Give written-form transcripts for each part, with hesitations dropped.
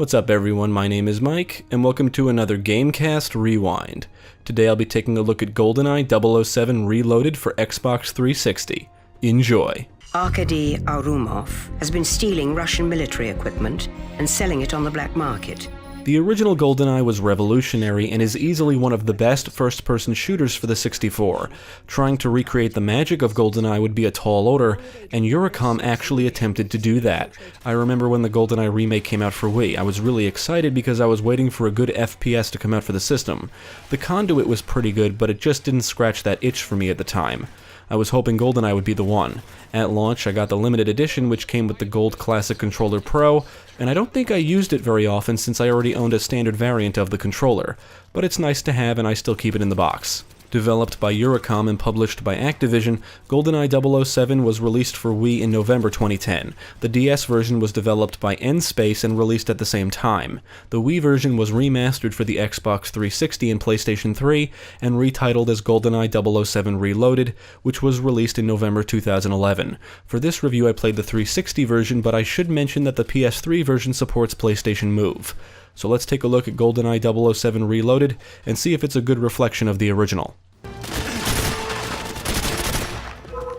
What's up everyone, my name is Mike, and welcome to another GameCast Rewind. Today I'll be taking a look at GoldenEye 007 Reloaded for Xbox 360. Enjoy! Arkady Arumov has been stealing Russian military equipment and selling it on the black market. The original GoldenEye was revolutionary and is easily one of the best first-person shooters for the 64. Trying to recreate the magic of GoldenEye would be a tall order, and Eurocom actually attempted to do that. I remember when the GoldenEye remake came out for Wii, I was really excited because I was waiting for a good FPS to come out for the system. The Conduit was pretty good, but it just didn't scratch that itch for me at the time. I was hoping GoldenEye would be the one. At launch, I got the limited edition, which came with the Gold Classic Controller Pro, and I don't think I used it very often since I already owned a standard variant of the controller, but it's nice to have and I still keep it in the box. Developed by Eurocom and published by Activision, GoldenEye 007 was released for Wii in November 2010. The DS version was developed by N-Space and released at the same time. The Wii version was remastered for the Xbox 360 and PlayStation 3 and retitled as GoldenEye 007 Reloaded, which was released in November 2011. For this review I played the 360 version, but I should mention that the PS3 version supports PlayStation Move. So let's take a look at GoldenEye 007 Reloaded and see if it's a good reflection of the original.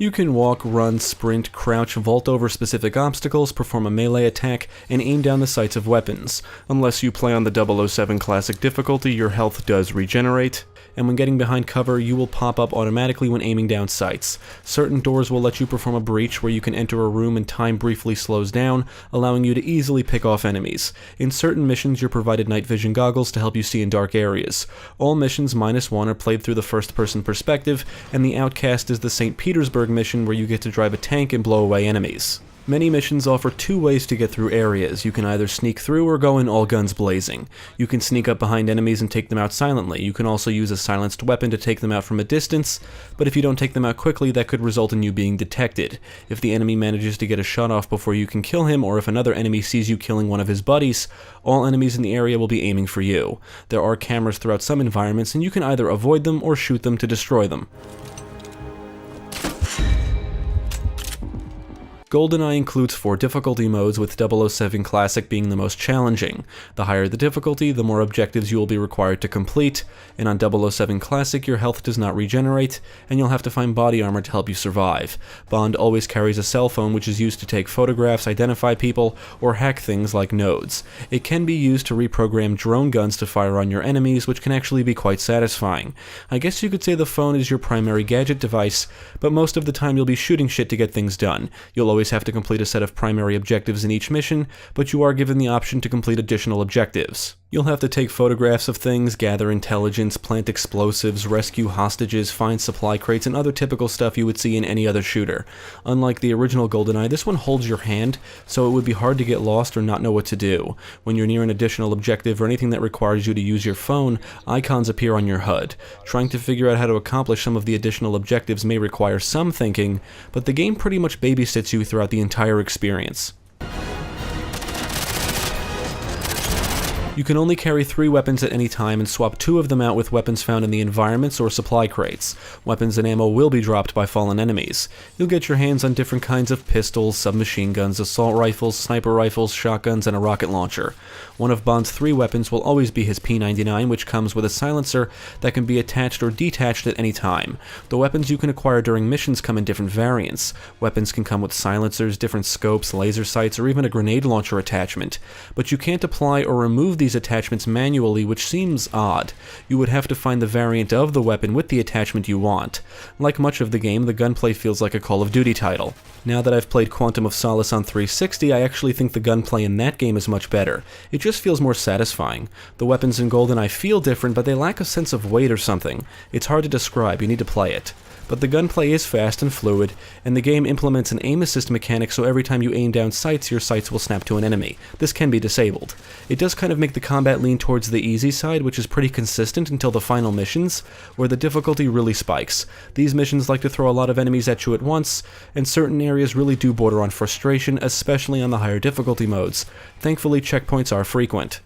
You can walk, run, sprint, crouch, vault over specific obstacles, perform a melee attack, and aim down the sights of weapons. Unless you play on the 007 Classic difficulty, your health does regenerate, and when getting behind cover, you will pop up automatically when aiming down sights. Certain doors will let you perform a breach where you can enter a room and time briefly slows down, allowing you to easily pick off enemies. In certain missions, you're provided night vision goggles to help you see in dark areas. All missions -1 are played through the first-person perspective, and the Outcast is the St. Petersburg mission where you get to drive a tank and blow away enemies. Many missions offer two ways to get through areas. You can either sneak through or go in all guns blazing. You can sneak up behind enemies and take them out silently. You can also use a silenced weapon to take them out from a distance, but if you don't take them out quickly, that could result in you being detected. If the enemy manages to get a shot off before you can kill him, or if another enemy sees you killing one of his buddies, all enemies in the area will be aiming for you. There are cameras throughout some environments, and you can either avoid them or shoot them to destroy them. GoldenEye includes 4 difficulty modes, with 007 Classic being the most challenging. The higher the difficulty, the more objectives you will be required to complete, and on 007 Classic your health does not regenerate, and you'll have to find body armor to help you survive. Bond always carries a cell phone which is used to take photographs, identify people, or hack things like nodes. It can be used to reprogram drone guns to fire on your enemies, which can actually be quite satisfying. I guess you could say the phone is your primary gadget device, but most of the time you'll be shooting shit to get things done. You'll always have to complete a set of primary objectives in each mission, but you are given the option to complete additional objectives. You'll have to take photographs of things, gather intelligence, plant explosives, rescue hostages, find supply crates, and other typical stuff you would see in any other shooter. Unlike the original GoldenEye, this one holds your hand, so it would be hard to get lost or not know what to do. When you're near an additional objective or anything that requires you to use your phone, icons appear on your HUD. Trying to figure out how to accomplish some of the additional objectives may require some thinking, but the game pretty much babysits you throughout the entire experience. You can only carry 3 weapons at any time and swap 2 of them out with weapons found in the environments or supply crates. Weapons and ammo will be dropped by fallen enemies. You'll get your hands on different kinds of pistols, submachine guns, assault rifles, sniper rifles, shotguns, and a rocket launcher. One of Bond's 3 weapons will always be his P99, which comes with a silencer that can be attached or detached at any time. The weapons you can acquire during missions come in different variants. Weapons can come with silencers, different scopes, laser sights, or even a grenade launcher attachment. But you can't apply or remove these attachments manually, which seems odd. You would have to find the variant of the weapon with the attachment you want. Like much of the game, the gunplay feels like a Call of Duty title. Now that I've played Quantum of Solace on 360, I actually think the gunplay in that game is much better. It just feels more satisfying. The weapons in GoldenEye feel different, but they lack a sense of weight or something. It's hard to describe, you need to play it. But the gunplay is fast and fluid, and the game implements an aim assist mechanic so every time you aim down sights, your sights will snap to an enemy. This can be disabled. It does kind of make the combat lean towards the easy side, which is pretty consistent until the final missions, where the difficulty really spikes. These missions like to throw a lot of enemies at you at once, and certain areas really do border on frustration, especially on the higher difficulty modes. Thankfully, checkpoints are frequent.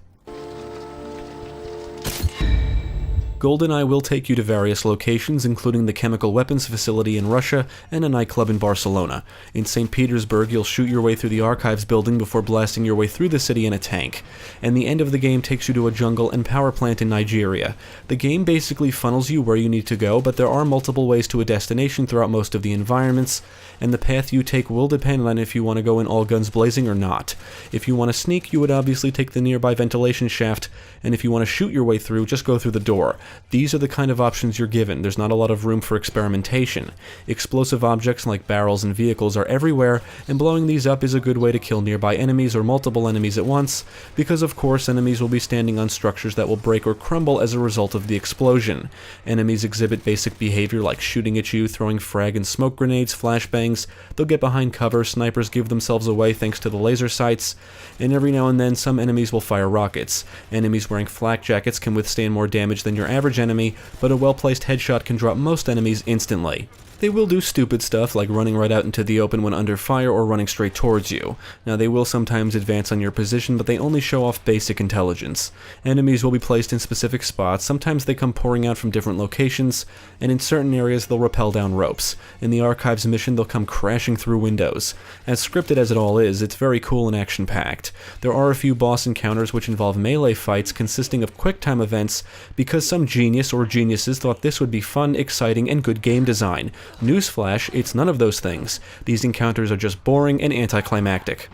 GoldenEye will take you to various locations, including the chemical weapons facility in Russia and a nightclub in Barcelona. In St. Petersburg, you'll shoot your way through the archives building before blasting your way through the city in a tank. And the end of the game takes you to a jungle and power plant in Nigeria. The game basically funnels you where you need to go, but there are multiple ways to a destination throughout most of the environments, and the path you take will depend on if you want to go in all guns blazing or not. If you want to sneak, you would obviously take the nearby ventilation shaft, and if you want to shoot your way through, just go through the door. These are the kind of options you're given. There's not a lot of room for experimentation. Explosive objects like barrels and vehicles are everywhere, and blowing these up is a good way to kill nearby enemies or multiple enemies at once, because of course enemies will be standing on structures that will break or crumble as a result of the explosion. Enemies exhibit basic behavior like shooting at you, throwing frag and smoke grenades, flashbangs, they'll get behind cover, snipers give themselves away thanks to the laser sights, and every now and then some enemies will fire rockets. Enemies wearing flak jackets can withstand more damage than your average enemy, but a well-placed headshot can drop most enemies instantly. They will do stupid stuff like running right out into the open when under fire or running straight towards you. Now they will sometimes advance on your position, but they only show off basic intelligence. Enemies will be placed in specific spots, sometimes they come pouring out from different locations, and in certain areas they'll rappel down ropes. In the Archives mission they'll come crashing through windows. As scripted as it all is, it's very cool and action-packed. There are a few boss encounters which involve melee fights consisting of quick-time events because some genius or geniuses thought this would be fun, exciting, and good game design. Newsflash, it's none of those things. These encounters are just boring and anticlimactic.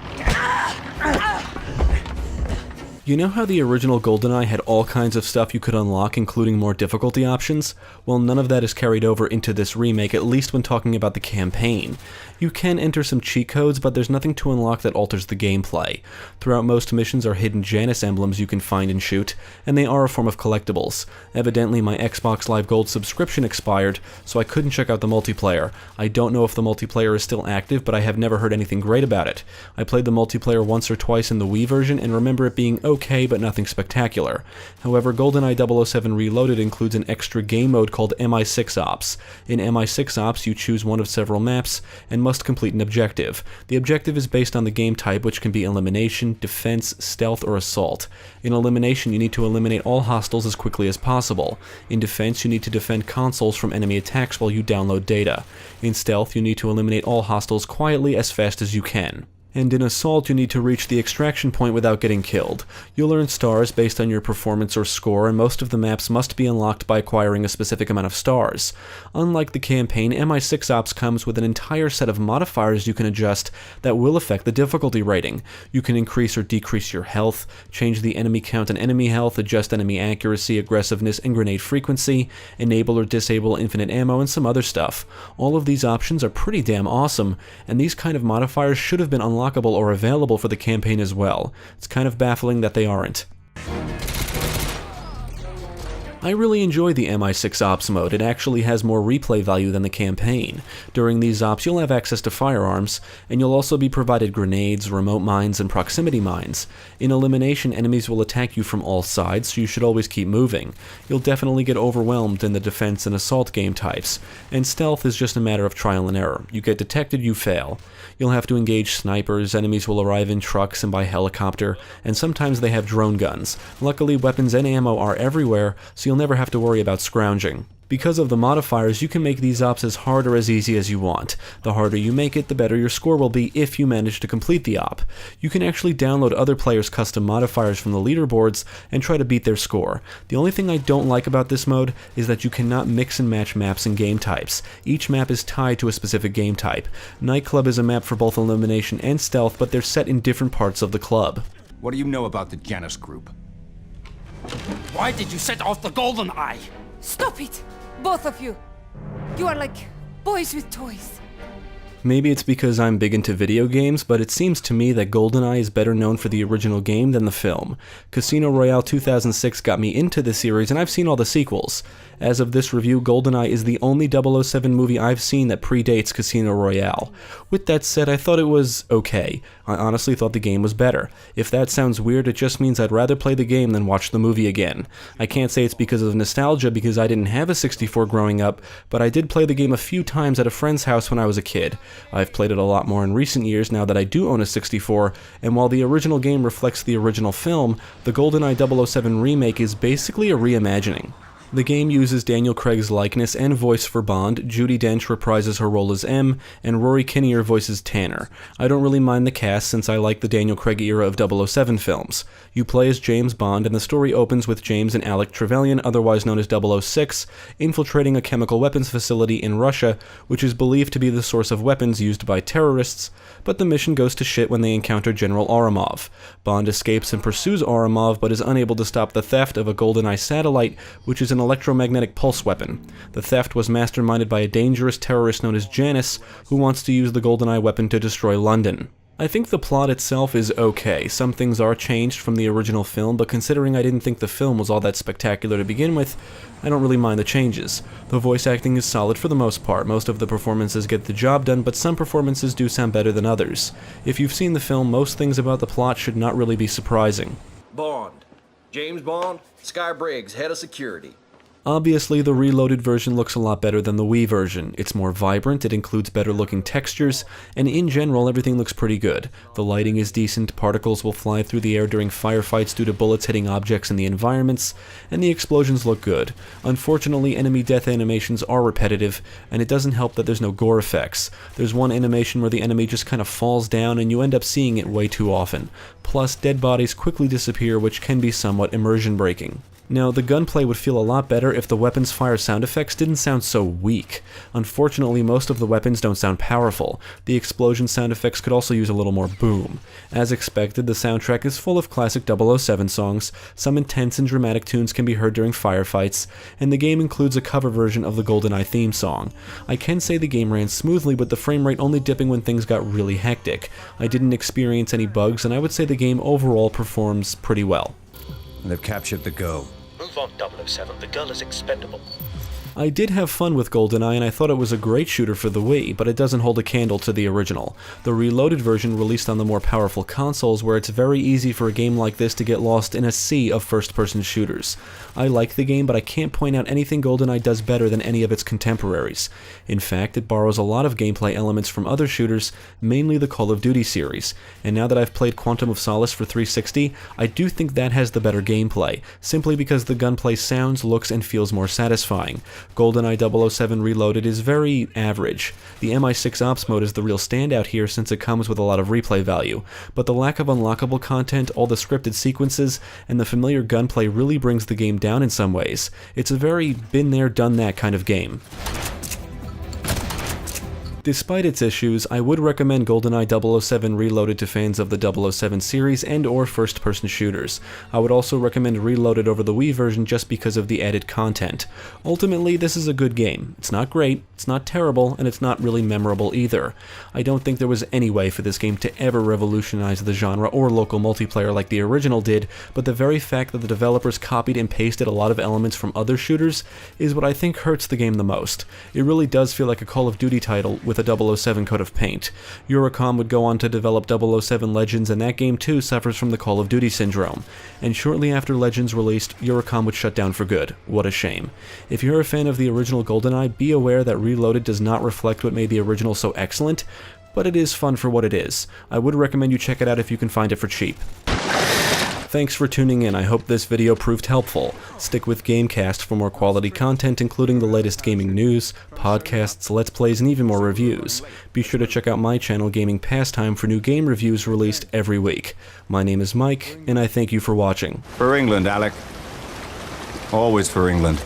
You know how the original GoldenEye had all kinds of stuff you could unlock, including more difficulty options? Well, none of that is carried over into this remake, at least when talking about the campaign. You can enter some cheat codes, but there's nothing to unlock that alters the gameplay. Throughout most missions are hidden Janus emblems you can find and shoot, and they are a form of collectibles. Evidently, my Xbox Live Gold subscription expired, so I couldn't check out the multiplayer. I don't know if the multiplayer is still active, but I have never heard anything great about it. I played the multiplayer once or twice in the Wii version, and remember it being okay, but nothing spectacular. However, GoldenEye 007 Reloaded includes an extra game mode called MI6 Ops. In MI6 Ops, you choose one of several maps, and must complete an objective. The objective is based on the game type, which can be elimination, defense, stealth, or assault. In elimination, you need to eliminate all hostiles as quickly as possible. In defense, you need to defend consoles from enemy attacks while you download data. In stealth, you need to eliminate all hostiles quietly as fast as you can. And in Assault, you need to reach the extraction point without getting killed. You'll earn stars based on your performance or score, and most of the maps must be unlocked by acquiring a specific amount of stars. Unlike the campaign, MI6 Ops comes with an entire set of modifiers you can adjust that will affect the difficulty rating. You can increase or decrease your health, change the enemy count and enemy health, adjust enemy accuracy, aggressiveness, and grenade frequency, enable or disable infinite ammo, and some other stuff. All of these options are pretty damn awesome, and these kind of modifiers should have been unlockable or available for the campaign as well. It's kind of baffling that they aren't. I really enjoy the MI6 Ops mode. It actually has more replay value than the campaign. During these ops, you'll have access to firearms, and you'll also be provided grenades, remote mines, and proximity mines. In elimination, enemies will attack you from all sides, so you should always keep moving. You'll definitely get overwhelmed in the defense and assault game types, and stealth is just a matter of trial and error. You get detected, you fail. You'll have to engage snipers, enemies will arrive in trucks and by helicopter, and sometimes they have drone guns. Luckily, weapons and ammo are everywhere, so you'll never have to worry about scrounging. Because of the modifiers, you can make these ops as hard or as easy as you want. The harder you make it, the better your score will be if you manage to complete the op. You can actually download other players' custom modifiers from the leaderboards and try to beat their score. The only thing I don't like about this mode is that you cannot mix and match maps and game types. Each map is tied to a specific game type. Nightclub is a map for both elimination and stealth, but they're set in different parts of the club. What do you know about the Janus group? Why did you set off the GoldenEye? Stop it! Both of you! You are like boys with toys. Maybe it's because I'm big into video games, but it seems to me that GoldenEye is better known for the original game than the film. Casino Royale 2006 got me into the series, and I've seen all the sequels. As of this review, GoldenEye is the only 007 movie I've seen that predates Casino Royale. With that said, I thought it was okay. I honestly thought the game was better. If that sounds weird, it just means I'd rather play the game than watch the movie again. I can't say it's because of nostalgia because I didn't have a 64 growing up, but I did play the game a few times at a friend's house when I was a kid. I've played it a lot more in recent years now that I do own a 64, and while the original game reflects the original film, the GoldenEye 007 remake is basically a reimagining. The game uses Daniel Craig's likeness and voice for Bond, Judi Dench reprises her role as M, and Rory Kinnear voices Tanner. I don't really mind the cast since I like the Daniel Craig era of 007 films. You play as James Bond, and the story opens with James and Alec Trevelyan, otherwise known as 006, infiltrating a chemical weapons facility in Russia, which is believed to be the source of weapons used by terrorists, but the mission goes to shit when they encounter General Aramov. Bond escapes and pursues Aramov, but is unable to stop the theft of a GoldenEye satellite, which is an electromagnetic pulse weapon. The theft was masterminded by a dangerous terrorist known as Janice, who wants to use the GoldenEye weapon to destroy London. I think the plot itself is okay. Some things are changed from the original film, but considering I didn't think the film was all that spectacular to begin with, I don't really mind the changes. The voice acting is solid for the most part. Most of the performances get the job done, but some performances do sound better than others. If you've seen the film, most things about the plot should not really be surprising. Bond. James Bond, Sky Briggs, head of security. Obviously, the reloaded version looks a lot better than the Wii version. It's more vibrant, it includes better looking textures, and in general everything looks pretty good. The lighting is decent, particles will fly through the air during firefights due to bullets hitting objects in the environments, and the explosions look good. Unfortunately, enemy death animations are repetitive, and it doesn't help that there's no gore effects. There's one animation where the enemy just kind of falls down and you end up seeing it way too often. Plus, dead bodies quickly disappear, which can be somewhat immersion breaking. Now, the gunplay would feel a lot better if the weapons fire sound effects didn't sound so weak. Unfortunately, most of the weapons don't sound powerful. The explosion sound effects could also use a little more boom. As expected, the soundtrack is full of classic 007 songs, some intense and dramatic tunes can be heard during firefights, and the game includes a cover version of the GoldenEye theme song. I can say the game ran smoothly, with the frame rate only dipping when things got really hectic. I didn't experience any bugs, and I would say the game overall performs pretty well. They've captured the girl. Move on, 007. The girl is expendable. I did have fun with GoldenEye, and I thought it was a great shooter for the Wii, but it doesn't hold a candle to the original. The reloaded version released on the more powerful consoles, where it's very easy for a game like this to get lost in a sea of first-person shooters. I like the game, but I can't point out anything GoldenEye does better than any of its contemporaries. In fact, it borrows a lot of gameplay elements from other shooters, mainly the Call of Duty series, and now that I've played Quantum of Solace for 360, I do think that has the better gameplay, simply because the gunplay sounds, looks, and feels more satisfying. GoldenEye 007 Reloaded is very average. The MI6 Ops mode is the real standout here since it comes with a lot of replay value, but the lack of unlockable content, all the scripted sequences, and the familiar gunplay really brings the game down in some ways. It's a very been there, done that kind of game. Despite its issues, I would recommend GoldenEye 007 Reloaded to fans of the 007 series and or first-person shooters. I would also recommend Reloaded over the Wii version just because of the added content. Ultimately, this is a good game. It's not great, it's not terrible, and it's not really memorable either. I don't think there was any way for this game to ever revolutionize the genre or local multiplayer like the original did, but the very fact that the developers copied and pasted a lot of elements from other shooters is what I think hurts the game the most. It really does feel like a Call of Duty title with a 007 coat of paint. Eurocom would go on to develop 007 Legends, and that game too suffers from the Call of Duty syndrome. And shortly after Legends released, Eurocom would shut down for good. What a shame. If you're a fan of the original GoldenEye, be aware that Reloaded does not reflect what made the original so excellent, but it is fun for what it is. I would recommend you check it out if you can find it for cheap. Thanks for tuning in. I hope this video proved helpful. Stick with GameCast for more quality content, including the latest gaming news, podcasts, let's plays, and even more reviews. Be sure to check out my channel, Gaming Pastime, for new game reviews released every week. My name is Mike, and I thank you for watching. For England, Alec. Always for England.